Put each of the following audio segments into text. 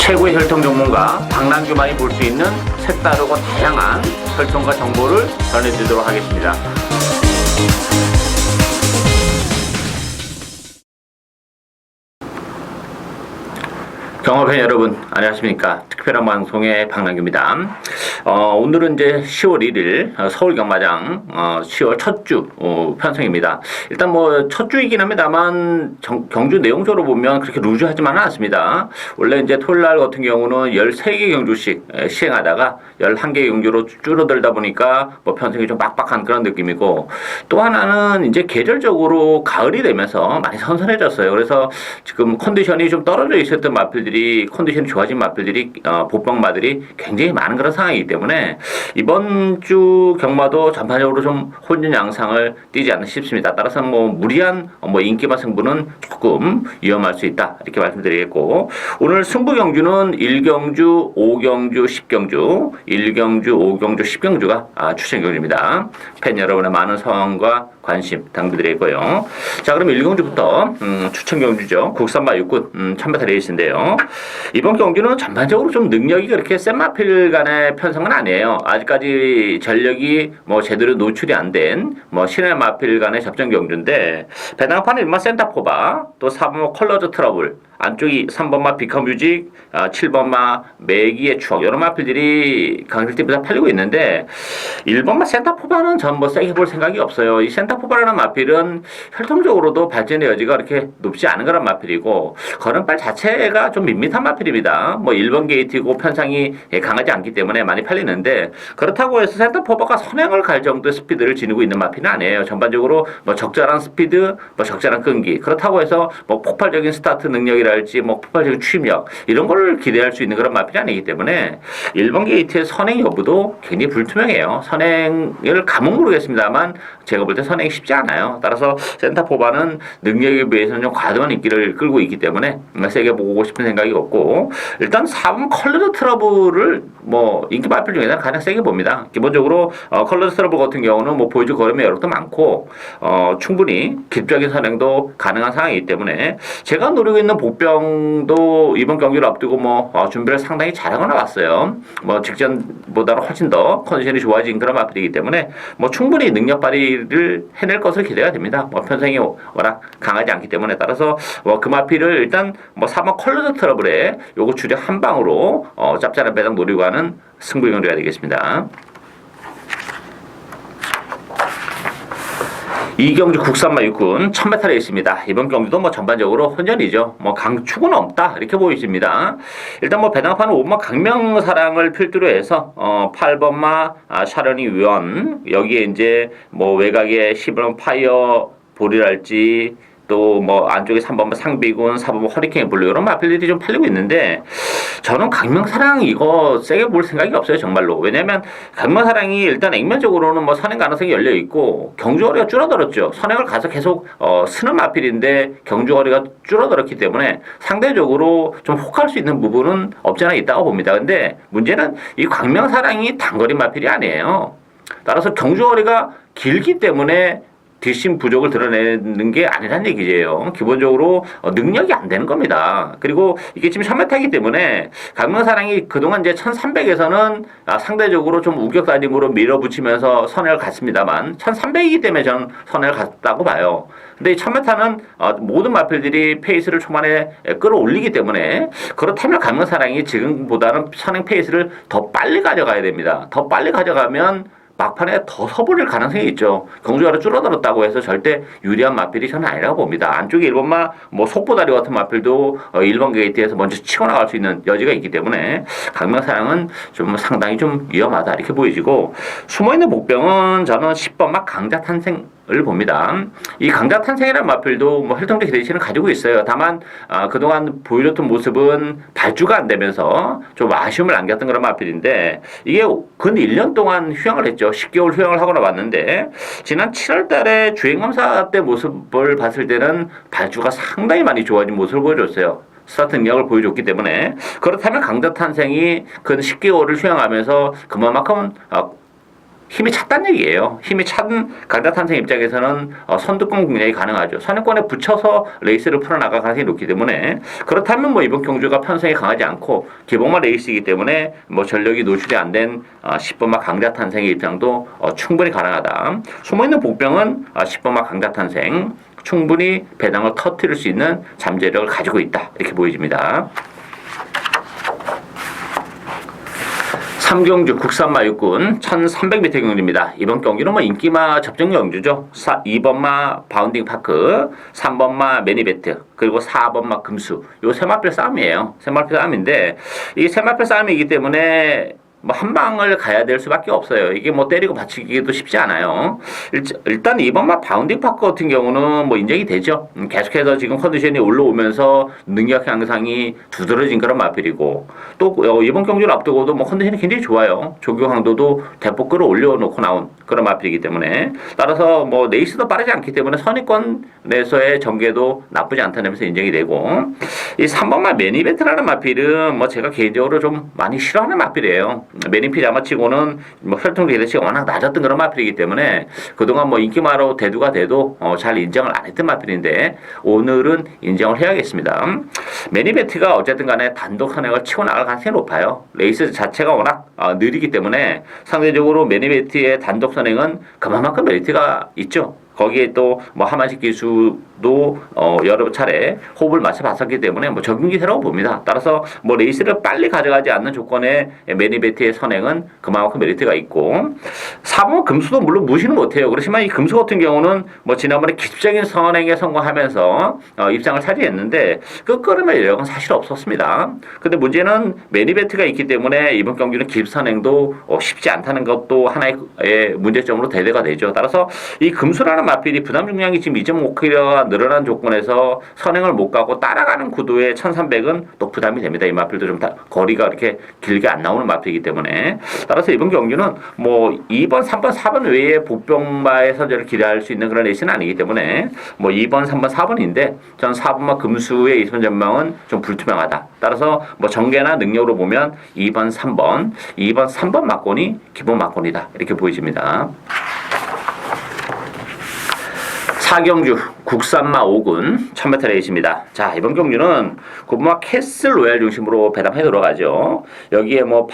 최고의 혈통 전문가 박남규만이 볼 수 있는 색다르고 다양한 혈통과 정보를 전해드리도록 하겠습니다. 경험팬 여러분 안녕하십니까. 특별한 방송의 박남규입니다. 오늘은 이제 10월 1일 서울 경마장 10월 첫 주 편성입니다. 일단 뭐 첫 주이긴 합니다만 경주 내용적으로 보면 그렇게 루즈하지만은 않습니다. 원래 이제 토요일 날 같은 경우는 13개 경주씩 시행하다가 11개 경주로 줄어들다 보니까 뭐 편성이 좀 빡빡한 그런 느낌이고, 또 하나는 이제 계절적으로 가을이 되면서 많이 선선해졌어요. 그래서 지금 컨디션이 좀 떨어져 있었던 마필들이 컨디션이 좋아진 마필들이 복병마들이 굉장히 많은 그런 상황이기 때문에 이번 주 경마도 전반적으로 좀 혼전 양상을 띠지 않나 싶습니다. 따라서 뭐 무리한 인기마 승부는 조금 위험할 수 있다 이렇게 말씀드리겠고, 오늘 승부 경주는 1경주, 5경주, 10경주, 1경주, 5경주, 10경주가 추천 경주입니다. 팬 여러분의 많은 성원과 관심 당부드리고요. 자, 그럼 1경주부터 추천 경주죠. 국산마 육군 1000m 레이스인데요. 이번 경주는 전반적으로 좀 능력이 그렇게 센 마필 간의 편성은 아니에요. 아직까지 전력이 뭐 제대로 노출이 안 된 신의 마필 간의 접전 경주인데, 배당판은 1번 센터포바, 또 4번 컬러즈 트러블, 안쪽이 3번마 비커뮤직, 7번마 매기의 추억, 이런 마필들이 강실팀에서 팔리고 있는데, 1번마 센터포바는 전 뭐 세게 볼 생각이 없어요. 이 센터포바라는 마필은 혈통적으로도 발전의 여지가 그렇게 높지 않은 그런 마필이고, 걸음발 자체가 좀 밋밋한 마필입니다. 1번 게이트이고 편상이 강하지 않기 때문에 많이 팔리는데, 그렇다고 해서 센터포바가 선행을 갈 정도의 스피드를 지니고 있는 마필은 아니에요. 전반적으로 적절한 스피드, 적절한 끈기, 그렇다고 해서 폭발적인 스타트 능력이랄지 폭발적인 추임력, 이런 걸 기대할 수 있는 그런 마필이 아니기 때문에 1번 게이트의 선행 여부도 굉장히 불투명해요. 선행을 감은 모르겠습니다만 제가 볼 때 선행이 쉽지 않아요. 따라서 센터포바는 능력에 비해서는 좀 과도한 인기를 끌고 있기 때문에 세게 보고 싶은 생각이 없고, 일단 4번 컬러드 트러블을 인기 마필 중에서 가장 세게 봅니다. 기본적으로 컬러드 트러블 같은 경우는 보여줄 걸음의 여력도 많고 충분히 기술적인 선행도 가능한 상황이기 때문에 제가 노리고 있는 복병도 이번 경기를 앞두고 준비를 상당히 잘하고 나왔어요. 직전보다는 훨씬 더 컨디션이 좋아진 그런 마필이기 때문에 충분히 능력 발휘를 해낼 것을 기대가 됩니다. 편성이 워낙 강하지 않기 때문에, 따라서 그 마필을 일단 3번 컬러드 트러블에 요거 주력 한 방으로 짭짤한 배당 노리고 하는 승부 경주가 되겠습니다. 이경주 국산마 육군 1000m 레이스입니다. 이번 경주도 전반적으로 혼전이죠. 강축은 없다 이렇게 보이십니다. 일단 배당판은 5번마 강명사랑을 필두로 해서 8번마 샤런이 위원, 여기에 이제 외곽에 11번 파이어 볼이랄지, 또 안쪽에 3번마 상비군, 4번마 허리케인 블루, 이런 마필들이 좀 팔리고 있는데, 저는 강명사랑 이거 세게 볼 생각이 없어요, 정말로. 왜냐면 강명사랑이 일단 액면적으로는 선행 가능성이 열려 있고 경주거리가 줄어들었죠. 선행을 가서 계속 쓰는 마필인데 경주거리가 줄어들었기 때문에 상대적으로 좀 혹할 수 있는 부분은 없지 않아 있다고 봅니다. 근데 문제는 이 강명사랑이 단거리 마필이 아니에요. 따라서 경주거리가 길기 때문에 뒷심 부족을 드러내는 게 아니란 얘기예요. 기본적으로 능력이 안 되는 겁니다. 그리고 이게 지금 1000m이기 때문에 강명사랑이 그동안 이제 1300에서는 상대적으로 좀 우격다짐으로 밀어붙이면서 선행을 갔습니다만 1300이기 때문에 저는 선행을 갔다고 봐요. 근데 이 1000m는 모든 마필들이 페이스를 초반에 끌어올리기 때문에, 그렇다면 강명사랑이 지금보다는 선행 페이스를 더 빨리 가져가야 됩니다. 더 빨리 가져가면 막판에 더 서버릴 가능성이 있죠. 경주가로 줄어들었다고 해서 절대 유리한 마필이 저는 아니라고 봅니다. 안쪽에 1번마 속보다리 같은 마필도 1번 게이트에서 먼저 치고 나갈 수 있는 여지가 있기 때문에 강명사랑은 좀 상당히 좀 위험하다 이렇게 보여지고, 숨어있는 복병은 저는 10번마 강자탄생 을 봅니다. 이 강자탄생이라는 마필도 혈통적 기대치는 가지고 있어요. 다만 그동안 보여줬던 모습은 발주가 안 되면서 좀 아쉬움을 안겼던 그런 마필인데, 이게 근 1년 동안 휴양을 했죠. 10개월 휴양을 하고 나왔는데, 지난 7월 달에 주행검사 때 모습을 봤을 때는 발주가 상당히 많이 좋아진 모습을 보여줬어요. 스타트 능력을 보여줬기 때문에, 그렇다면 강자탄생이 근 10개월을 휴양하면서 그만큼 힘이 찼다는 얘기예요. 힘이 찬 강자탄생 입장에서는 선두권 공략이 가능하죠. 선행권에 붙여서 레이스를 풀어나갈 가능성이 높기 때문에 그렇다면 뭐 이번 경주가 편성이 강하지 않고 기복마 레이스이기 때문에 뭐 전력이 노출이 안 된 10번마 강자탄생의 입장도 충분히 가능하다. 숨어있는 복병은 10번마 강자탄생 충분히 배당을 터뜨릴 수 있는 잠재력을 가지고 있다. 이렇게 보여집니다. 3경주 국산마 육군 1300m 경주입니다. 이번 경기는 뭐 인기마 접전 경주죠. 2번마 바운딩 파크, 3번마 매니베트, 그리고 4번마 금수. 요 세 마필 싸움이에요. 세 마필 싸움인데 이 세 마필 싸움이기 때문에 뭐 한 방을 가야 될 수밖에 없어요. 이게 뭐 때리고 받치기도 쉽지 않아요. 일단 이번만 바운딩 파크 같은 경우는 뭐 인정이 되죠. 계속해서 지금 컨디션이 올라오면서 능력 향상이 두드러진 그런 마필이고 또 이번 경기를 앞두고도 뭐 컨디션이 굉장히 좋아요. 조교강도도 대폭 끌어올려 놓고 나온 그런 마필이기 때문에 따라서 뭐 레이스도 빠르지 않기 때문에 선입권에서의 전개도 나쁘지 않다는 점에서 인정이 되고 이 3번만 매니베트라는 마필은 뭐 제가 개인적으로 좀 많이 싫어하는 마필이에요. 매니피 아마치고는 뭐 혈통 리더치가 워낙 낮았던 그런 마필이기 때문에 그동안 뭐 인기마로 대두가 돼도 잘 인정을 안 했던 마필인데 오늘은 인정을 해야겠습니다. 매니베트가 어쨌든 간에 단독 선행을 치고 나갈 가능성이 높아요. 레이스 자체가 워낙 느리기 때문에 상대적으로 매니베트의 단독 선행은 그만큼 메리트가 있죠. 거기에 또 뭐 하만식 기수도 여러 차례 호흡을 맞춰봤었기 때문에 뭐 적응기세라고 봅니다. 따라서 뭐 레이스를 빨리 가져가지 않는 조건의 매니베트의 선행은 그만큼 메리트가 있고 4번 금수도 물론 무시는 못해요. 그렇지만 이 금수 같은 경우는 뭐 지난번에 기습적인 선행에 성공하면서 입상을 차지했는데 끝걸음의 여력은 사실 없었습니다. 근데 문제는 매니베트가 있기 때문에 이번 경기는 기습선행도 쉽지 않다는 것도 하나의 문제점으로 대두가 되죠. 따라서 이 금수라는 마필이 부담 중량이 지금 2.5kg가 늘어난 조건에서 선행을 못 가고 따라가는 구도의 1300은 또 부담이 됩니다. 이 마필도 좀 거리가 이렇게 길게 안 나오는 마필이기 때문에 따라서 이번 경기는 뭐 2번, 3번, 4번 외에 복병마의 선제를 기대할 수 있는 그런 레이스는 아니기 때문에 뭐 2번, 3번, 4번인데 전 4번마 금수의 이선 전망은 좀 불투명하다. 따라서 뭐 전개나 능력으로 보면 2번, 3번 막권이 기본 막권이다. 이렇게 보여집니다. 4경주 국산마 5군 1000m 레이스입니다. 자, 이번 경주는 고부마 캐슬 로얄 중심으로 배당해 들어가죠. 여기에 뭐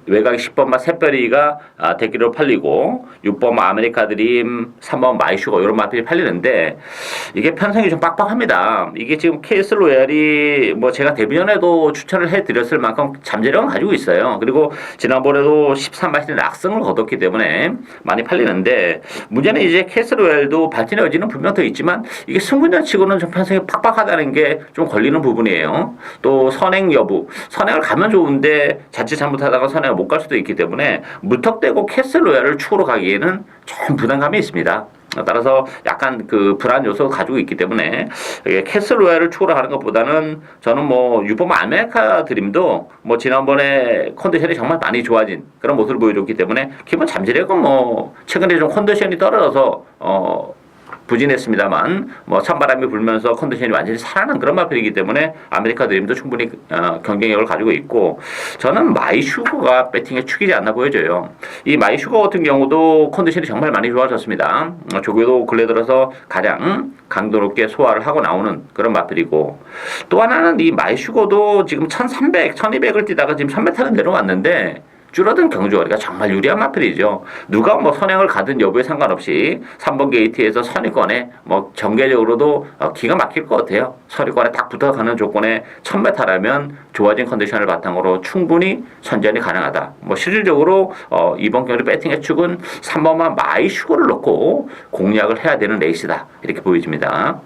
외곽 10번마 샛별이가 대기로 팔리고 6번마 아메리카 드림, 3번 마이슈거 이런 마필이 팔리는데 이게 편성이 좀 빡빡합니다. 이게 지금 캐슬 로얄이 뭐 제가 데뷔 전에도 추천을 해드렸을 만큼 잠재력은 가지고 있어요. 그리고 지난번에도 13마신의 낙승을 거뒀기 때문에 많이 팔리는데 문제는 이제 캐슬 로얄도 발전의 여지는 분명 더 있지만 이게 승분전치고는 좀 편성이 팍팍하다는 게 좀 걸리는 부분이에요. 또 선행 여부, 선행을 가면 좋은데 자칫 잘못하다가 선행을 못 갈 수도 있기 때문에 무턱대고 캐슬 로얄을 축으로 가기에는 좀 부담감이 있습니다. 따라서 약간 그 불안 요소를 가지고 있기 때문에 캐슬 로얄을 축으로 하는 것보다는 저는 뭐 6번 아메리카 드림도 뭐 지난번에 컨디션이 정말 많이 좋아진 그런 모습을 보여줬기 때문에 기본 잠재력은 뭐 최근에 좀 컨디션이 떨어져서 부진했습니다만 뭐 찬바람이 불면서 컨디션이 완전히 살아난 그런 마필이기 때문에 아메리카 드림도 충분히 경쟁력을 가지고 있고 저는 마이슈거가 배팅에 축이지 않나 보여져요. 이 마이슈거 같은 경우도 컨디션이 정말 많이 좋아졌습니다. 조교도 근래 들어서 가장 강도 높게 소화를 하고 나오는 그런 마필이고 또 하나는 이 마이슈거도 지금 1300, 1200을 뛰다가 지금 1000m를 내려왔는데 줄어든 경주거리가 정말 유리한 마필이죠. 누가 뭐 선행을 가든 여부에 상관없이 3번 게이트에서 선입권에 뭐 전개적으로도 기가 막힐 것 같아요. 선입권에 딱 붙어가는 조건에 1000m라면 좋아진 컨디션을 바탕으로 충분히 선전이 가능하다. 뭐 실질적으로 이번 경주 배팅의 축은 3번만 마이슈거를 넣고 공략을 해야 되는 레이스다. 이렇게 보여집니다.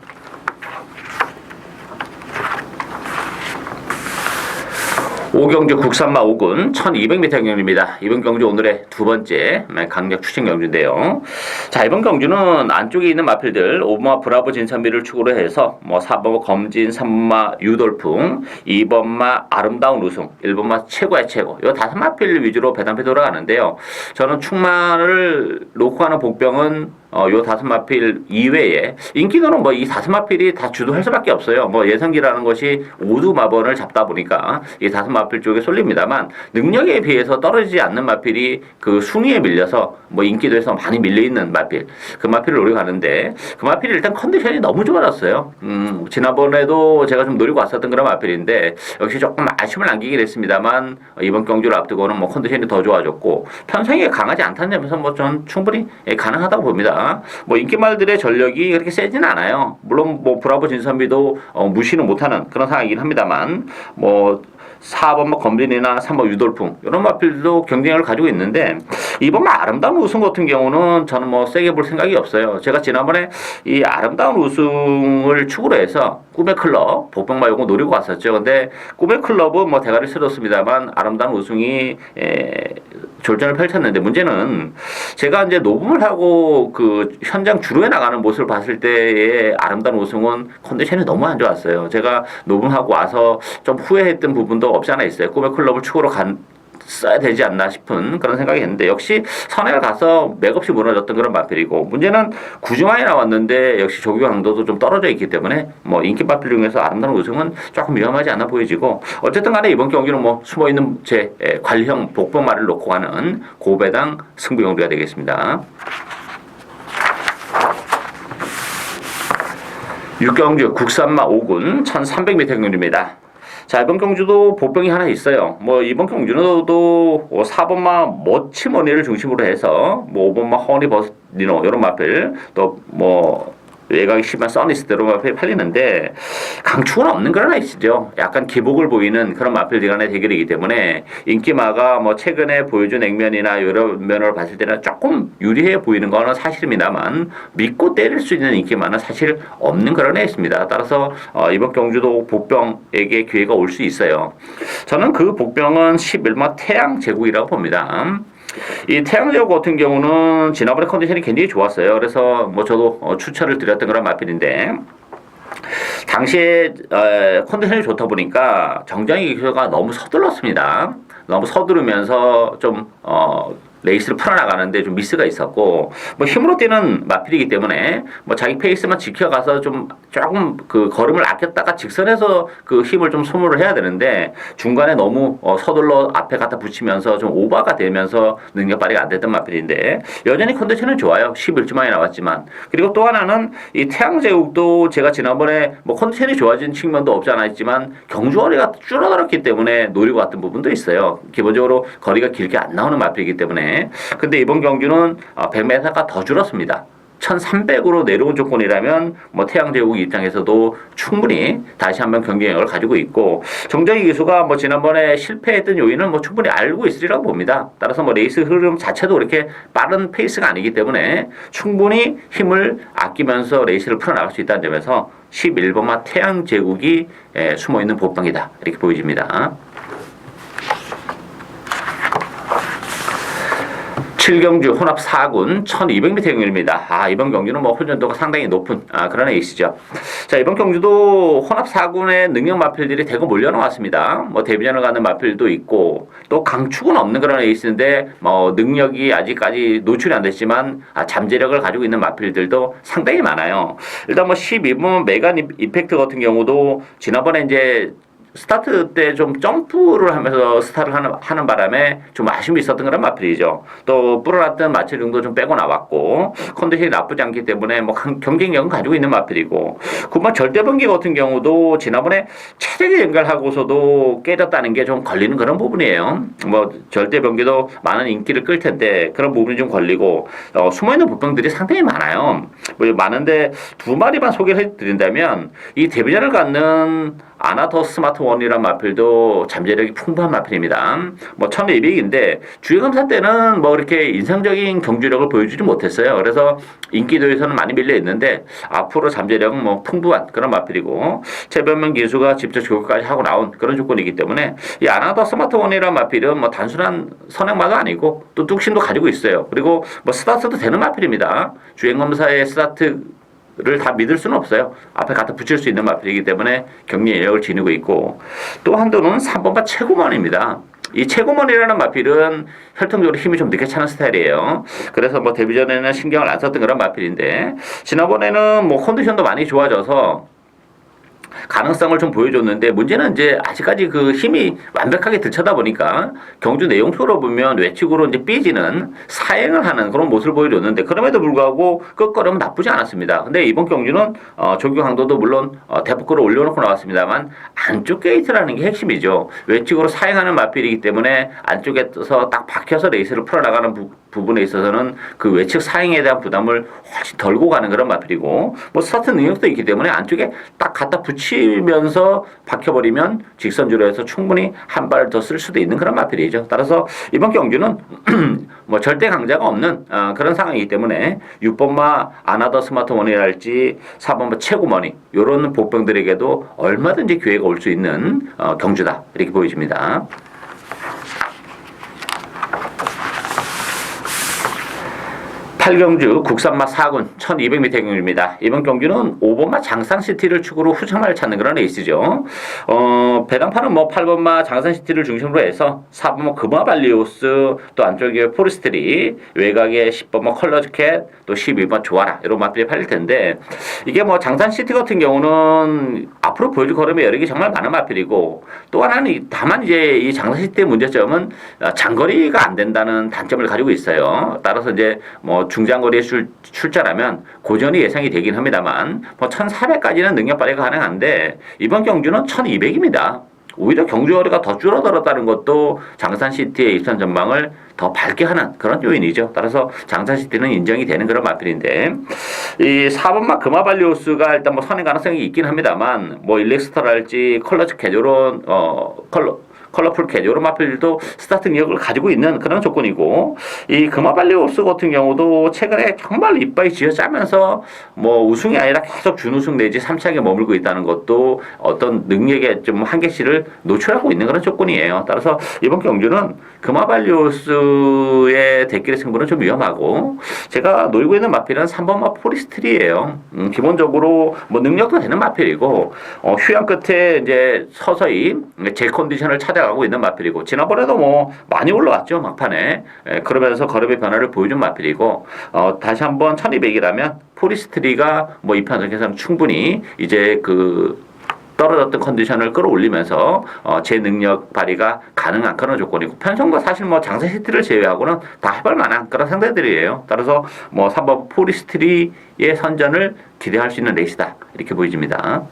5경주 국산마 5군 1200m 경주입니다. 이번 경주 오늘의 두 번째 강력 추천 경주인데요. 자, 이번 경주는 안쪽에 있는 마필들 5번마 브라보 진선미를 축으로 해서 뭐 4번마 검진, 3번마 유돌풍, 2번마 아름다운 우승, 1번마 최고의 최고 이 다섯 마필 위주로 배당패 돌아가는데요. 저는 충만을 놓고 하는 복병은 요 다섯 마필 이외에 인기도는 뭐 이 다섯 마필이 다 주도할 수밖에 없어요. 뭐 예성기라는 것이 5두 마번을 잡다 보니까 이 다섯 마필 쪽에 쏠립니다만 능력에 비해서 떨어지지 않는 마필이 그 순위에 밀려서 뭐 인기도에서 많이 밀려 있는 마필 그 마필을 노리고 가는데 그 마필이 일단 컨디션이 너무 좋아졌어요. 지난번에도 제가 좀 노리고 왔었던 그런 마필인데 역시 조금 아쉬움을 남기긴 했습니다만 이번 경주를 앞두고는 뭐 컨디션이 더 좋아졌고 편성이 강하지 않다는 점에서 뭐 전 충분히 가능하다고 봅니다. 뭐 인기말들의 전력이 그렇게 세진 않아요. 물론 뭐 브라보 진선비도 무시는 못하는 그런 상황이긴 합니다만 뭐 4번 뭐 검린이나 3번 유돌풍 이런 마필도 경쟁력을 가지고 있는데 이번 아름다운 우승 같은 경우는 저는 뭐 세게 볼 생각이 없어요. 제가 지난번에 이 아름다운 우승을 축으로 해서 꿈의 클럽 복병 말고 노리고 왔었죠. 근데 꿈의 클럽은 뭐 대가리 쓸었습니다만 아름다운 우승이 졸전을 펼쳤는데 문제는 제가 이제 녹음을 하고 그 현장 주로에 나가는 모습을 봤을 때의 아름다운 우승은 컨디션이 너무 안 좋았어요. 제가 녹음하고 와서 좀 후회했던 부분도 없지 않아 있어요. 꿈의 클럽을 축으로 써야 되지 않나 싶은 그런 생각이 했는데 역시 선행을 가서 맥없이 무너졌던 그런 마필이고 문제는 구주마에 나왔는데 역시 조교 강도도 좀 떨어져 있기 때문에 뭐 인기 마필 중에서 아름다운 우승은 조금 위험하지 않아 보여지고 어쨌든 간에 이번 경기는 뭐 숨어있는 제 관리형 복병말을 놓고 가는 고배당 승부 경기가 되겠습니다. 6경주 국산마 5군 1300m 경주입니다. 자, 이번 경주도 복병이 하나 있어요. 뭐, 이번 경주는 또 4번마 멋치머니를 중심으로 해서, 뭐, 5번마 허니버스니노, 이런 마필, 또 뭐, 외곽이 심한 써니스대로 마필이 팔리는데 강축은 없는 그런 아이시죠. 약간 기복을 보이는 그런 마필들 간의 대결이기 때문에 인기마가 뭐 최근에 보여준 액면이나 여러 면을 봤을 때는 조금 유리해 보이는 거는 사실입니다만 믿고 때릴 수 있는 인기마는 사실 없는 그런 애있습니다. 따라서 이번 경주도 복병에게 기회가 올 수 있어요. 저는 그 복병은 11마 태양 제국이라고 봅니다. 이 태양제국 같은 경우는 지난번에 컨디션이 굉장히 좋았어요. 그래서 뭐 저도 추천을 드렸던 그런 마필인데 당시에 컨디션이 좋다 보니까 정장의 기수가 너무 서둘렀습니다. 너무 서두르면서 좀 레이스를 풀어나가는데 좀 미스가 있었고 뭐 힘으로 뛰는 마필이기 때문에 뭐 자기 페이스만 지켜가서 좀 조금 그 걸음을 아꼈다가 직선에서 그 힘을 좀 소모를 해야 되는데 중간에 너무 서둘러 앞에 갖다 붙이면서 좀 오버가 되면서 능력 발휘가 안 됐던 마필인데 여전히 컨디션은 좋아요. 11주 만에 나왔지만 그리고 또 하나는 이 태양제국도 제가 지난번에 뭐 컨디션이 좋아진 측면도 없지 않아 있지만 경주거리가 줄어들었기 때문에 노리고 왔던 부분도 있어요. 기본적으로 거리가 길게 안 나오는 마필이기 때문에 근데 이번 경주는 100m가 더 줄었습니다. 1300으로 내려온 조건이라면 뭐 태양제국 입장에서도 충분히 다시 한번 경쟁력을 가지고 있고 정정희 기수가 뭐 지난번에 실패했던 요인을 뭐 충분히 알고 있으리라고 봅니다. 따라서 뭐 레이스 흐름 자체도 그렇게 빠른 페이스가 아니기 때문에 충분히 힘을 아끼면서 레이스를 풀어나갈 수 있다는 점에서 11번마 태양제국이 숨어있는 복병이다 이렇게 보여집니다. 7경주 혼합 4군 1200m 경주입니다. 이번 경주는 뭐 훈련도가 상당히 높은 그런 에이스죠. 자, 이번 경주도 혼합 4군의 능력 마필들이 대거 몰려나왔습니다. 뭐 데뷔전을 가는 마필도 있고 또 강축은 없는 그런 에이스인데 뭐 능력이 아직까지 노출이 안 됐지만 잠재력을 가지고 있는 마필들도 상당히 많아요. 일단 뭐 12번 메간 이펙트 같은 경우도 지난번에 이제 스타트 때 좀 점프를 하면서 스타트를 하는 바람에 좀 아쉬움이 있었던 그런 마필이죠. 또 불어났던 마체중도 좀 빼고 나왔고 컨디션이 나쁘지 않기 때문에 뭐 경쟁력은 가지고 있는 마필이고 그만 절대번개 같은 경우도 지난번에 체력에 연결하고서도 깨졌다는 게 좀 걸리는 그런 부분이에요. 뭐 절대번개도 많은 인기를 끌 텐데 그런 부분이 좀 걸리고 숨어있는 복병들이 상당히 많아요. 뭐 많은데 두 마리만 소개를 해드린다면 이 데뷔전을 갖는 아나더 스마트 원이라는 마필도 잠재력이 풍부한 마필입니다. 뭐 1200인데 주행검사 때는 뭐 이렇게 인상적인 경주력을 보여주지 못했어요. 그래서 인기도에서는 많이 밀려 있는데 앞으로 잠재력은 뭐 풍부한 그런 마필이고 최변명 기수가 직접 교육까지 하고 나온 그런 조건이기 때문에 이 아나더 스마트 원이라는 마필은 뭐 단순한 선행마도 아니고 또 뚝심도 가지고 있어요. 그리고 뭐 스타트도 되는 마필입니다. 주행검사의 스타트 를 다 믿을 수는 없어요. 앞에 갖다 붙일 수 있는 마필이기 때문에 경쟁력을 지니고 있고 또 한도는 3번마 최고만입니다. 이 최고먼이라는 마필은 혈통적으로 힘이 좀 늦게 차는 스타일이에요. 그래서 뭐 데뷔전에는 신경을 안 썼던 그런 마필인데 지난번에는 뭐 컨디션도 많이 좋아져서 가능성을 좀 보여줬는데 문제는 이제 아직까지 그 힘이 완벽하게 들쳐다 보니까 경주 내용표로 보면 외측으로 이제 삐지는 사행을 하는 그런 모습을 보여줬는데 그럼에도 불구하고 끝걸음은 나쁘지 않았습니다. 근데 이번 경주는 조교 강도도 물론 대폭 끌어 올려놓고 나왔습니다만 안쪽 게이트라는 게 핵심이죠. 외측으로 사행하는 마필이기 때문에 안쪽에서 딱 박혀서 레이스를 풀어나가는 부분에 있어서는 그 외측 사행에 대한 부담을 훨씬 덜고 가는 그런 마필이고 뭐 스타트 능력도 있기 때문에 안쪽에 딱 갖다 붙이면서 박혀버리면 직선주로 해서 충분히 한 발 더 쓸 수도 있는 그런 마필이죠. 따라서 이번 경주는 뭐 절대 강자가 없는 그런 상황이기 때문에 6번마 아나더 스마트머니랄지 4번마 최고머니 이런 복병들에게도 얼마든지 기회가 올 수 있는 경주다 이렇게 보여집니다. 8경주 국산마 4군 1200m 경주입니다. 이번 경주는 5번마 장산시티를 축으로 후장마를 찾는 그런 레이스죠. 배당판은 뭐 8번마 장산시티를 중심으로 해서 4번마 금화발리오스 또 안쪽에 포레스트리 외곽에 10번마 컬러즈캣 또 12번 조아라 이런 맛들이 팔릴 텐데 이게 뭐 장산시티 같은 경우는 앞으로 보여줄 걸음이 여러 개 정말 많은 마필이고 또 하나는 다만 이제 이 장산시티의 문제점은 장거리가 안 된다는 단점을 가지고 있어요. 따라서 이제 뭐 중장거리에 출전하면 고전이 예상이 되긴 합니다만 뭐 1400까지는 능력 발휘가 가능한데 이번 경주는 1200입니다. 오히려 경주거리가 더 줄어들었다는 것도 장산시티의 입산 전망을 더 밝게 하는 그런 요인이죠. 따라서 장산시티는 인정이 되는 그런 마필인데 이 4번마 금화발리오스가 일단 뭐 선행 가능성이 있긴 합니다만 뭐 일렉스터랄지 컬러즈 캐조론 컬러풀 캣 이런 마필도 스타트 능력을 가지고 있는 그런 조건이고 이 금화발리오스 같은 경우도 최근에 정말 이빨이 쥐어짜면서 뭐 우승이 아니라 계속 준우승 내지 3차에 머물고 있다는 것도 어떤 능력의 좀 한계치를 노출하고 있는 그런 조건이에요. 따라서 이번 경주는 금화발리오스의 대결의 승부는 좀 위험하고 제가 노리고 있는 마필은 3번마 포리스트리예요. 기본적으로 뭐 능력도 되는 마필이고 휴양 끝에 이제 서서히 제 컨디션을 찾아가고 있는 마필이고 지난번에도 뭐 많이 올라왔죠 막판에. 그러면서 걸음의 변화를 보여준 마필이고 다시 한번 1200이라면 포리스트리가 뭐 이 편에서는 충분히 이제 그 떨어졌던 컨디션을 끌어올리면서 제 능력 발휘가 가능한 그런 조건이고 편성과 사실 뭐 장사시티를 제외하고는 다 해볼 만한 그런 상대들이에요. 따라서 뭐 3번 포리스트리의 선전을 기대할 수 있는 레이스다 이렇게 보여집니다.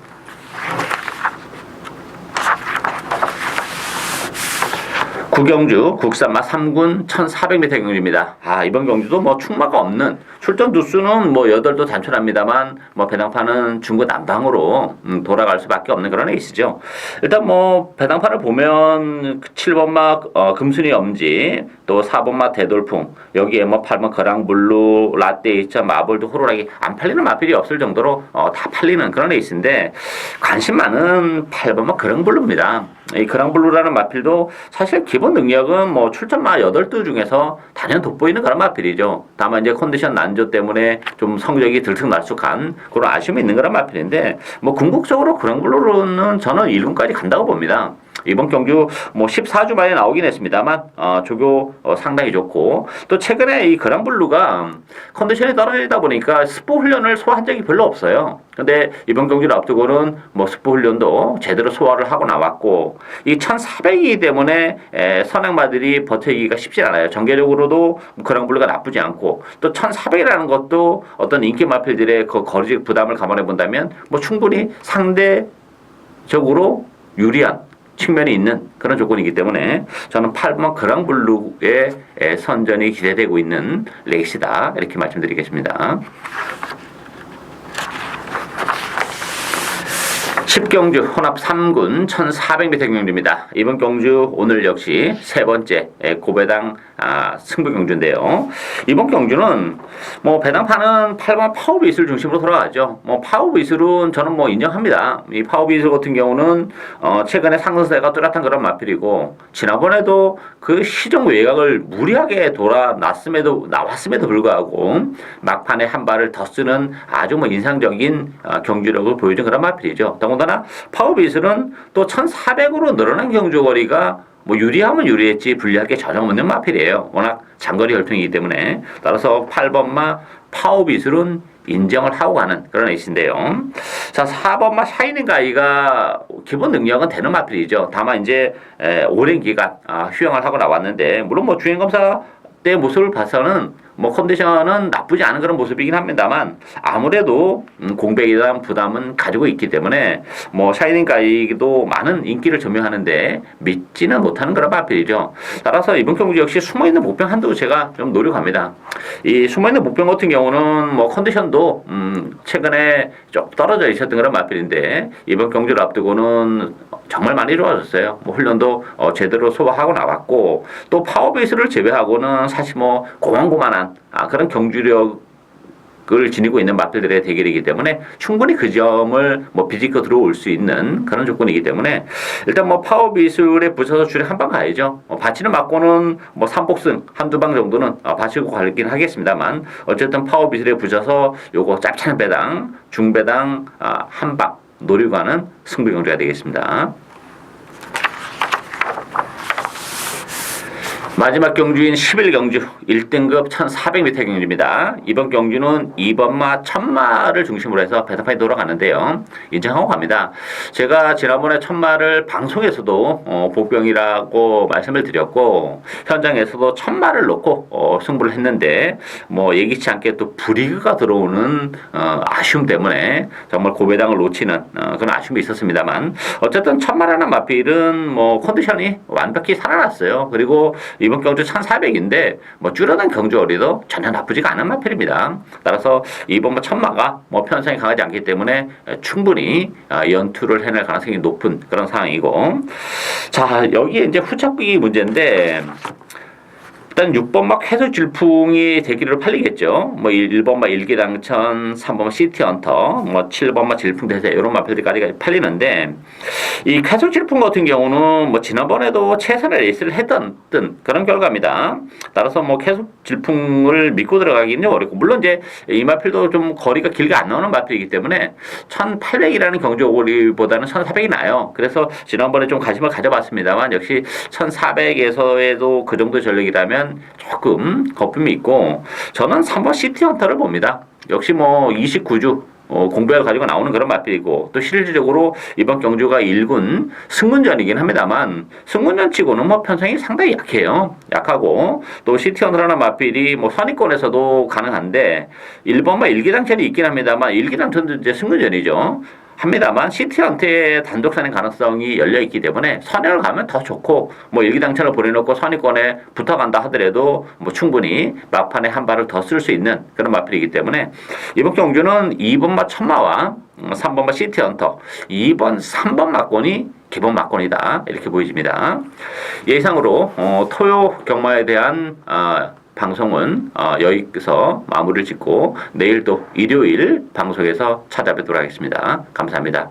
구경주 국산마 3군 1400m 경주입니다. 이번 경주도 뭐 충마가 없는 출전 두수는 뭐 8도 단촐합니다만 뭐 배당판은 중구 남방으로 돌아갈 수밖에 없는 그런 레이스죠. 일단 뭐 배당판을 보면 7번마 금순이 엄지 또 4번마 대돌풍 여기에 뭐 8번 거랑블루 라떼이차 마블도 호루라기 안 팔리는 마필이 없을 정도로 다 팔리는 그런 레이스인데 관심 많은 8번마 거랑블루입니다. 이 그랑블루라는 마필도 사실 기본 능력은 뭐 출전마 8두 중에서 단연 돋보이는 그런 마필이죠. 다만 이제 컨디션 난조 때문에 좀 성적이 들쭉날쭉한 그런 아쉬움이 있는 그런 마필인데 뭐 궁극적으로 그랑블루는 저는 1군까지 간다고 봅니다. 이번 경주 뭐 14주 만에 나오긴 했습니다만 조교 상당히 좋고 또 최근에 이 그랑블루가 컨디션이 떨어지다 보니까 스포 훈련을 소화한 적이 별로 없어요. 근데 이번 경주를 앞두고는 뭐 스포 훈련도 제대로 소화를 하고 나왔고 이 1400이기 때문에 선행마들이 버티기가 쉽지 않아요. 전개적으로도 그랑블루가 나쁘지 않고 또 1400이라는 것도 어떤 인기 마필들의 그 거리적 부담을 감안해 본다면 뭐 충분히 상대적으로 유리한 측면이 있는 그런 조건이기 때문에 저는 8번 그랑블루의 선전이 기대되고 있는 레이스다 이렇게 말씀드리겠습니다. 10경주 혼합 3군 1400m 경주입니다. 이번 경주 오늘 역시 세 번째 고배당 승부 경주인데요. 이번 경주는 뭐 배당판은 8번 파워비슬 중심으로 돌아가죠. 뭐 파워비슬은 저는 뭐 인정합니다. 이 파워비슬 같은 경우는 최근에 상승세가 뚜렷한 그런 마필이고 지난번에도 그 시정 외곽을 무리하게 나왔음에도 불구하고 막판에 한 발을 더 쓰는 아주 뭐 인상적인 경주력을 보여준 그런 마필이죠. 더군다나 파워비슬은 또 1400으로 늘어난 경주거리가 뭐 유리하면 유리했지 불리할 게 전혀 없는 마필이에요. 워낙 장거리 혈통이기 때문에. 따라서 8번마 파워빗은 인정을 하고 가는 그런 에이스인데요. 자, 4번마 샤이닝 가이가 기본 능력은 되는 마필이죠. 다만 이제 오랜 기간 휴양을 하고 나왔는데 물론 뭐 주행 검사 때 모습을 봐서는 뭐 컨디션은 나쁘지 않은 그런 모습이긴 합니다만 아무래도 공백에 대한 부담은 가지고 있기 때문에 뭐 샤이닝 가이도 많은 인기를 점유하는데 믿지는 못하는 그런 마필이죠. 따라서 이번 경기 역시 숨어있는 목병 한두 제가 좀 노력합니다. 이 숨어있는 목병 같은 경우는 뭐 컨디션도 최근에 좀 떨어져 있었던 그런 마필인데 이번 경기를 앞두고는 정말 많이 좋아졌어요. 뭐 훈련도 제대로 소화하고 나왔고 또 파워베이스를 제외하고는 사실 뭐 고만고만한 그런 경주력을 지니고 있는 마필들의 대결이기 때문에 충분히 그 점을 뭐 비집고 들어올 수 있는 그런 조건이기 때문에 일단 뭐 파워비술에 붙여서 줄에 한 방 가야죠. 바치는 맞고는 뭐 3복승 한두 방 정도는 바치고 가긴 하겠습니다만 어쨌든 파워비술에 붙여서 요거 짭짤한 배당 중배당 한 방 노리고 가는 승부 경주가 되겠습니다. 마지막 경주인 11경주 1등급 1400m 경주입니다. 이번 경주는 2번마 1000마를 중심으로 해서 배당판이 돌아가는데요. 인정하고 갑니다. 제가 지난번에 1000마를 방송에서도 복병이라고 말씀을 드렸고 현장에서도 1000마를 놓고 승부를 했는데 뭐 예기치 않게 또 불이익가 들어오는 아쉬움 때문에 정말 고배당을 놓치는 그런 아쉬움이 있었습니다만 어쨌든 1000마라는 마필은 뭐 컨디션이 완벽히 살아났어요. 그리고 이번 경주 1400인데 뭐 줄어든 경주거리도 전혀 나쁘지가 않은 마필입니다. 따라서 이번 뭐 천마가 뭐 편성이 강하지 않기 때문에 충분히 연투를 해낼 가능성이 높은 그런 상황이고 자 여기에 이제 후착비기 문제인데 일단 6번마 해수질풍이 대기로 팔리겠죠. 뭐 1번마 일기당천, 3번마 시티헌터, 뭐 7번마 질풍대세 이런 마필들까지 팔리는데 이 해수질풍 같은 경우는 뭐 지난번에도 최선의 레이스를 했던 그런 결과입니다. 따라서 뭐 해수질풍을 믿고 들어가기는 어렵고 물론 이제 이 마필도 좀 거리가 길게 안 나오는 마필이기 때문에 1800이라는 경주거리보다는 1400이 나요. 그래서 지난번에 좀 관심을 가져봤습니다만 역시 1400에서에도 그 정도 전력이라면 조금 거품이 있고 저는 3번 시티헌터를 봅니다. 역시 뭐 29주 공백을 가지고 나오는 그런 마필이고 또 실질적으로 이번 경주가 1군 승문전이긴 합니다만 승문전 치고는 뭐 편성이 상당히 약하고 또 시티헌터라는 마필이 뭐 선위권에서도 가능한데 1번만 일기당천이 있긴 합니다만 일기당천도 이제 승문전이죠. 합니다만 시티헌터의 단독선행 가능성이 열려있기 때문에 선행을 가면 더 좋고 뭐 일기당천을 보내놓고 선위권에 붙어간다 하더라도 뭐 충분히 막판에 한 발을 더 쓸 수 있는 그런 마필이기 때문에 이번 경주는 2번마 천마와 3번마 시티헌터 2번 3번 막권이 기본 막권이다 이렇게 보여집니다. 예상으로 토요 경마에 대한 방송은 여기서 마무리를 짓고 내일 또 일요일 방송에서 찾아뵙도록 하겠습니다. 감사합니다.